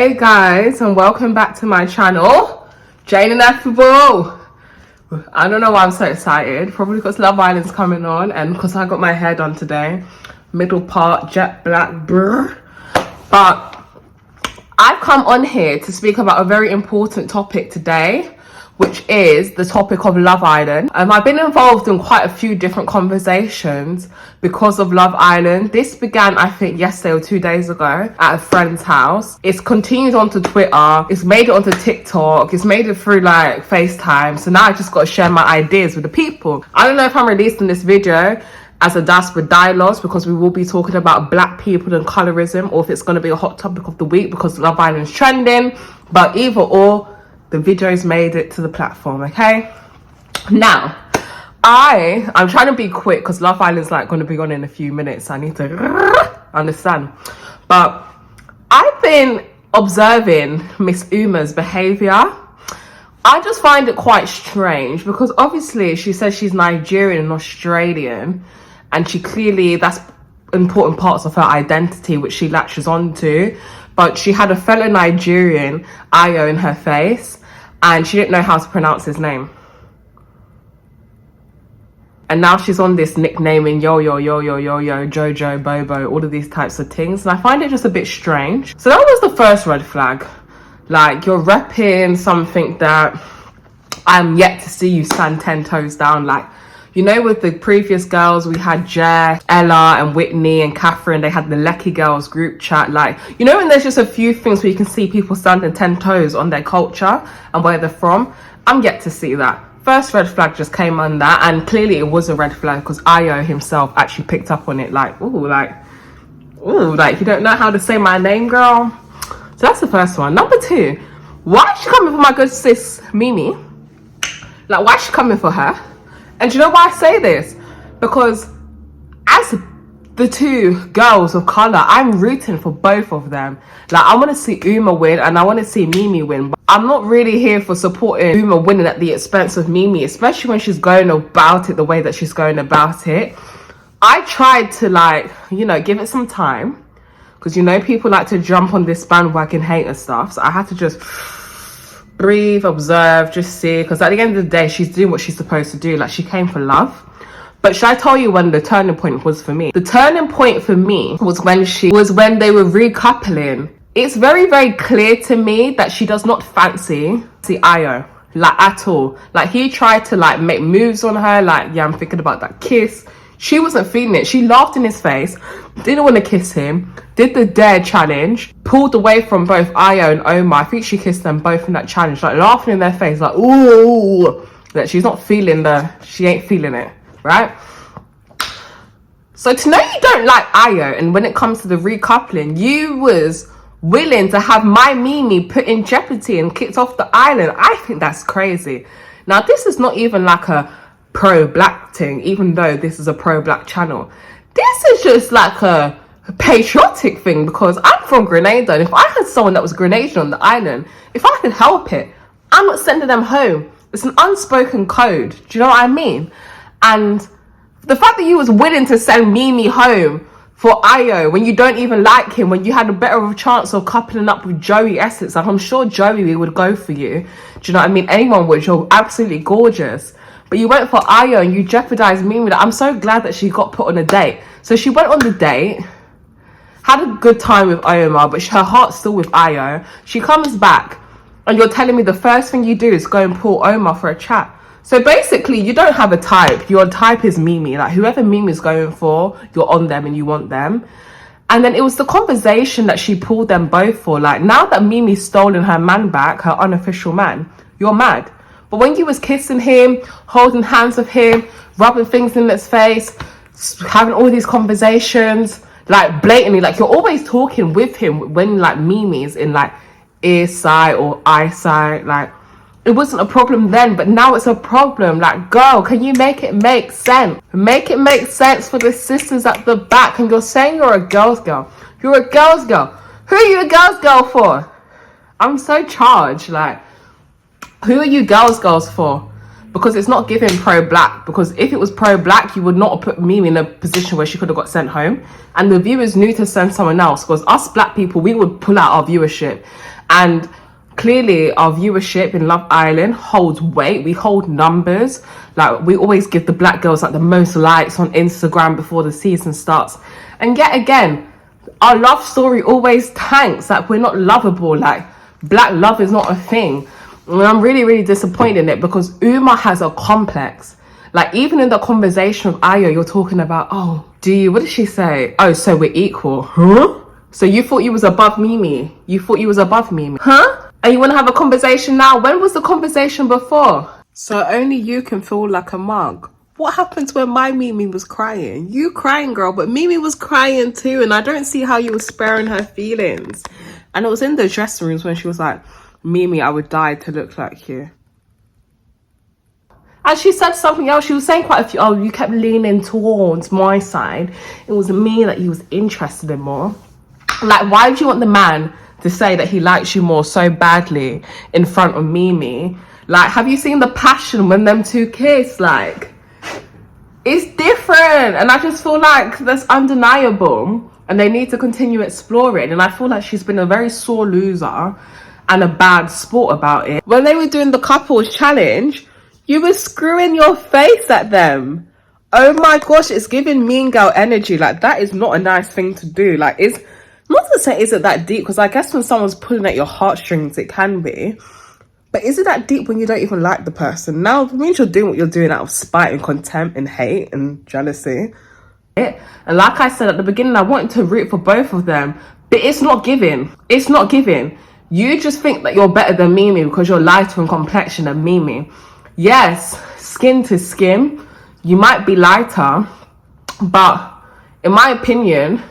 Hey guys, and welcome back to my channel, Jane and Affable. I don't know why I'm so excited. Probably because Love Island's coming on and because I got my hair done today. Middle part, jet black, brr. But I've come on here to speak about a very important topic today, which is the topic of Love Island. I've been involved in quite a few different conversations because of Love Island. This began, I think, yesterday or 2 days ago at a friend's house. It's continued onto Twitter. It's made it onto TikTok. It's made it through like FaceTime. So now I just got to share my ideas with the people. I don't know if I'm releasing this video as a diaspora dialogues because we will be talking about black people and colorism, or if it's going to be a hot topic of the week because Love Island's trending. But either or, the videos made it to the platform. Okay, now I'm trying to be quick because Love Island's like going to be on in a few minutes. I need to understand, but I've been observing Miss Uma's behavior. I just find it quite strange because obviously she says she's Nigerian and Australian, and she clearly, that's important parts of her identity which she latches onto. But she had a fellow Nigerian, Ayo, in her face, and she didn't know how to pronounce his name. And now she's on this nicknaming yo, Jojo, Bobo, all of these types of things. And I find it just a bit strange. So that was the first red flag. Like, you're repping something that I'm yet to see you stand 10 toes down. Like, you know, with the previous girls, we had Jess, Ella and Whitney and Catherine. They had the Lecky Girls group chat. Like, you know, when there's just a few things where you can see people standing 10 toes on their culture and where they're from. I'm yet to see that. First red flag just came on that, and clearly it was a red flag because Ayo himself actually picked up on it. Like, ooh, you don't know how to say my name, girl. So that's the first one. Number two, why is she coming for my good sis Mimi? Like, why is she coming for her? And do you know why I say this? Because as the two girls of colour, I'm rooting for both of them. Like, I want to see Uma win and I want to see Mimi win. But I'm not really here for supporting Uma winning at the expense of Mimi, especially when she's going about it the way that she's going about it. I tried to, like, you know, give it some time. Because, you know, people like to jump on this bandwagon hater stuff. So I had to just breathe, observe, just see. Because at the end of the day, she's doing what she's supposed to do. Like, she came for love. But should I tell you when the turning point was for me? The turning point for me was when they were recoupling. It's very, very clear to me that she does not fancy Ayo, like, at all. Like, he tried to, like, make moves on her. Like, yeah, I'm thinking about that kiss. She wasn't feeling it. She laughed in his face, didn't want to kiss him, did the dare challenge, pulled away from both Ayo and Omar. I think she kissed them both in that challenge, like, laughing in their face, like, ooh, that she's not feeling she ain't feeling it, right? So to know you don't like Ayo, and when it comes to the recoupling, you was willing to have my Mimi put in jeopardy and kicked off the island, I think that's crazy. Now, this is not even like a pro-black thing, even though this is a pro-black channel. This is just like a patriotic thing, because I'm from Grenada, and if I had someone that was Grenadian on the island, if I could help it, I'm not sending them home. It's an unspoken code. Do you know what I mean? And the fact that you was willing to send Mimi home for Ayo when you don't even like him, when you had a better of a chance of coupling up with Joey Essex, like, I'm sure Joey would go for you. Do you know what I mean? Anyone would. You're absolutely gorgeous. But you went for Ayo and you jeopardized Mimi. I'm so glad that she got put on a date. So she went on the date, had a good time with Omar, but her heart's still with Ayo. She comes back and you're telling me the first thing you do is go and pull Omar for a chat. So basically, you don't have a type. Your type is Mimi. Like, whoever Mimi's going for, you're on them and you want them. And then it was the conversation that she pulled them both for. Like, now that Mimi's stolen her man back, her unofficial man, you're mad. But when you was kissing him, holding hands with him, rubbing things in his face, having all these conversations, like, blatantly, like, you're always talking with him when, like, Mimi's in, like, ear sight or eyesight. Like, it wasn't a problem then, but now it's a problem. Like, girl, can you make it make sense? Make it make sense for the sisters at the back. And you're saying you're a girl's girl. You're a girl's girl. Who are you a girl's girl for? I'm so charged. Like, who are you girls for? because it's not giving pro-black. Because if it was pro-black, you would not have put Mimi in a position where she could have got sent home, and the viewers knew to send someone else. Because us black people, we would pull out our viewership, and clearly our viewership in Love Island holds weight. We hold numbers. Like, we always give the black girls like the most likes on Instagram before the season starts, and yet again our love story always tanks. Like, we're not lovable. Like, black love is not a thing. And I'm really, really disappointed in it, because Uma has a complex. Like, even in the conversation with Ayo, you're talking about, oh, what did she say? Oh, so we're equal. Huh? So you thought you was above Mimi? You thought you was above Mimi? Huh? And you want to have a conversation now? When was the conversation before? So only you can feel like a mug. What happened when my Mimi was crying? You crying, girl, but Mimi was crying too, and I don't see how you were sparing her feelings. And it was in the dressing rooms when she was like, Mimi, I would die to look like you. And she said something else. She was saying quite a few, oh, you kept leaning towards my side. It was me that he was interested in more. Like, why do you want the man to say that he likes you more so badly in front of Mimi? Like, have you seen the passion when them two kiss? Like, it's different. And I just feel like that's undeniable, and they need to continue exploring. And I feel like she's been a very sore loser and a bad sport about it. When they were doing the couples challenge, you were screwing your face at them. Oh my gosh, it's giving mean girl energy. Like, that is not a nice thing to do. Like, it's not to say is it that deep, because I guess when someone's pulling at your heartstrings, it can be. But is it that deep when you don't even like the person? Now, it means you're doing what you're doing out of spite and contempt and hate and jealousy. And like I said at the beginning, I wanted to root for both of them, but it's not giving. It's not giving. You just think that you're better than Mimi because you're lighter in complexion than Mimi. Yes, skin to skin, you might be lighter, but in my opinion,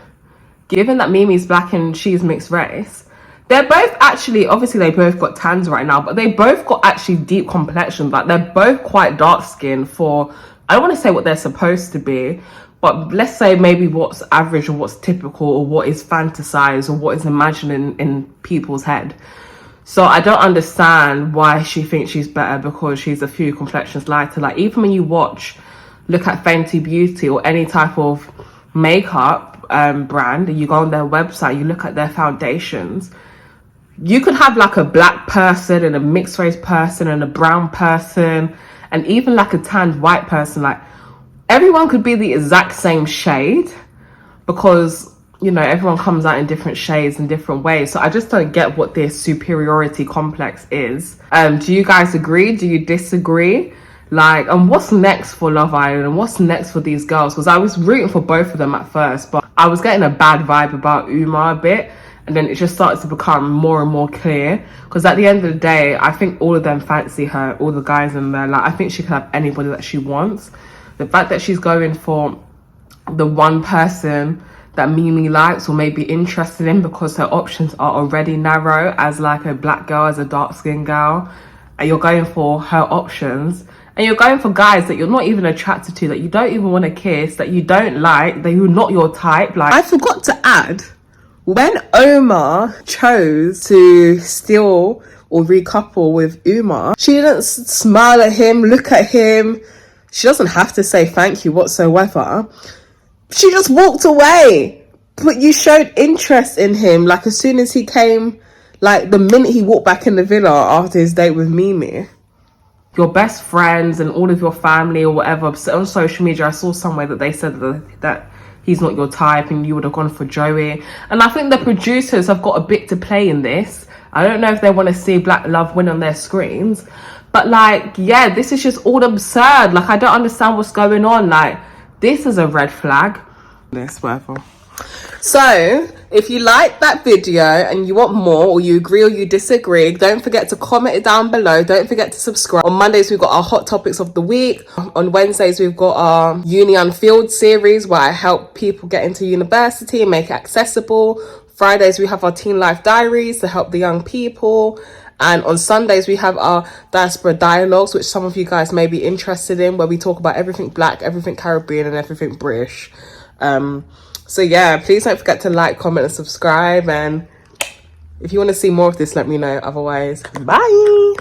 given that Mimi's black and she's mixed race, they're both actually, obviously they both got tans right now, but they both got actually deep complexion. Like, they're both quite dark skinned for, I don't want to say what they're supposed to be, but let's say maybe what's average or what's typical or what is fantasized or what is imagined in people's head. So I don't understand why she thinks she's better because she's a few complexions lighter. Like, even when you look at Fenty Beauty or any type of makeup brand, and you go on their website, you look at their foundations, you could have like a black person and a mixed race person and a brown person and even like a tanned white person. Like, everyone could be the exact same shade because, you know, everyone comes out in different shades and different ways. So I just don't get what this superiority complex is. Do you guys agree? Do you disagree? Like, and what's next for Love Island and what's next for these girls? Because I was rooting for both of them at first, but I was getting a bad vibe about Uma a bit. And then it just started to become more and more clear. Because at the end of the day, I think all of them fancy her, all the guys in there. Like, I think she can have anybody that she wants. The fact that she's going for the one person that Mimi likes or may be interested in because her options are already narrow as like a black girl, as a dark skinned girl, and you're going for her options, and you're going for guys that you're not even attracted to, that you don't even want to kiss, that you don't like, that you're not your type. Like, I forgot to add, when Omar chose to steal or recouple with Uma, she didn't smile at him, look at him. She doesn't have to say thank you whatsoever. She just walked away. But you showed interest in him. Like, as soon as he came, like the minute he walked back in the villa after his date with Mimi. Your best friends and all of your family or whatever, on social media, I saw somewhere that they said that he's not your type and you would have gone for Joey. And I think the producers have got a bit to play in this. I don't know if they want to see black love win on their screens. But like, yeah, this is just all absurd. Like, I don't understand what's going on. Like, this is a red flag. This, whatever. So, if you like that video and you want more, or you agree or you disagree, don't forget to comment it down below. Don't forget to subscribe. On Mondays, we've got our hot topics of the week. On Wednesdays, we've got our Uni Unfilled series where I help people get into university and make it accessible. Fridays, we have our Teen Life Diaries to help the young people. And on Sundays, we have our Diaspora Dialogues, which some of you guys may be interested in, where we talk about everything Black, everything Caribbean, and everything British. So yeah, please don't forget to like, comment, and subscribe. And if you want to see more of this, let me know. Otherwise, bye!